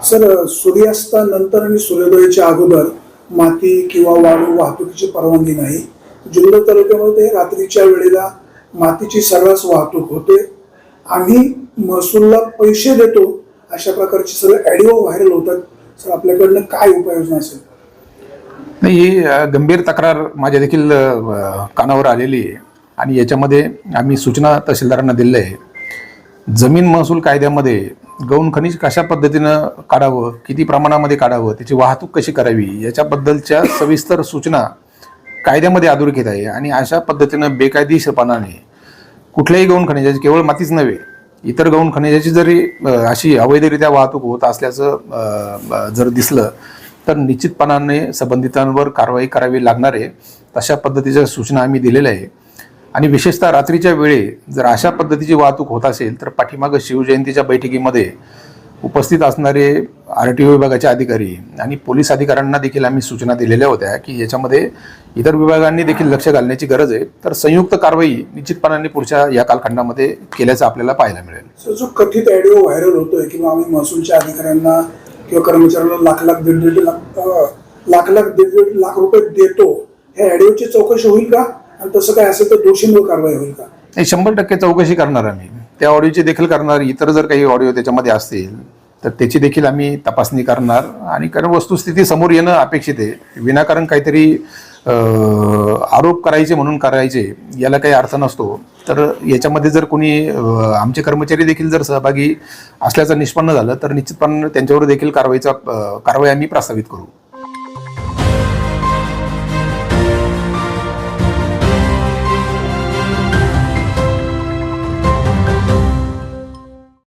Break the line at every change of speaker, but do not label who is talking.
Sir, सूर्यास्तानंतर आणि सूर्योदयाच्या अगोदर माती किंवा वाळू वाहतुकीची परवानगी नाही. जुन्नर तालुक्यामध्ये रात्रीच्या वेळेला मातीची सर्रास वाहतूक होते. आम्ही महसूलला पैसे देतो अशा प्रकारचे सगळे ऑडिओ व्हायरल होतात. सर, आपल्याकडनं काय उपाययोजना असेल?
नाही, ही गंभीर तक्रार माझ्या देखील कानावर आलेली आहे आणि याच्यामध्ये आम्ही सूचना तहसीलदारांना दिल्या आहे. जमीन महसूल कायद्यामध्ये गौण खनिज कशा पद्धतीनं काढावं, किती प्रमाणामध्ये काढावं, त्याची वाहतूक कशी करावी याच्याबद्दलच्या सविस्तर सूचना कायद्यामध्ये अधोरेखित आहे. आणि अशा पद्धतीनं बेकायदेशीरपणाने कुठल्याही गौण खनिजाची, केवळ मातीच नव्हे इतर गौण खनिजाची जरी अशी अवैधरित्या वाहतूक होत असल्याचं जर दिसलं तर निश्चितपणाने संबंधितांवर कारवाई करावी लागणार आहे. तशा पद्धतीच्या सूचना आम्ही दिलेल्या आहे. आणि विशेषतः रात्रीच्या वेळी जर अशा पद्धतीची वाहतूक होत असेल तर पाठीमागं शिवजयंतीच्या बैठकीमध्ये उपस्थित असणारे RTO विभागाचे अधिकारी आणि पोलीस अधिकाऱ्यांना देखील आम्ही सूचना दिलेल्या होत्या की याच्यामध्ये इतर विभागांनी देखील लक्ष घालण्याची गरज आहे. तर संयुक्त कारवाई निश्चितपणाने पुढच्या या कालखंडामध्ये केल्याचं आपल्याला पाहायला मिळेल.
सर, जो कथित ऑडिओ व्हायरल होतोय किंवा आम्ही महसूलच्या अधिकाऱ्यांना किंवा कर्मचाऱ्यांना दीड लाख रुपये देतो, हे ऑडिओची चौकशी होईल का? आणि तसं काय असेल तर दोषींवर कारवाई होईल का?
100% चौकशी करणार आम्ही. त्या ऑडिओची देखील करणार. इतर जर काही ऑडिओ त्याच्यामध्ये असतील तर त्याची देखील आम्ही तपासणी करणार. आणि कारण वस्तुस्थिती समोर येणं अपेक्षित आहे. विनाकारण काहीतरी आरोप करायचे म्हणून करायचे याला काही अर्थ नसतो. तर याच्यामध्ये जर कोणी आमचे कर्मचारी देखील जर सहभागी असल्याचं निष्पन्न झालं तर निश्चितपणे त्यांच्यावर देखील कारवाई आम्ही प्रस्तावित करू.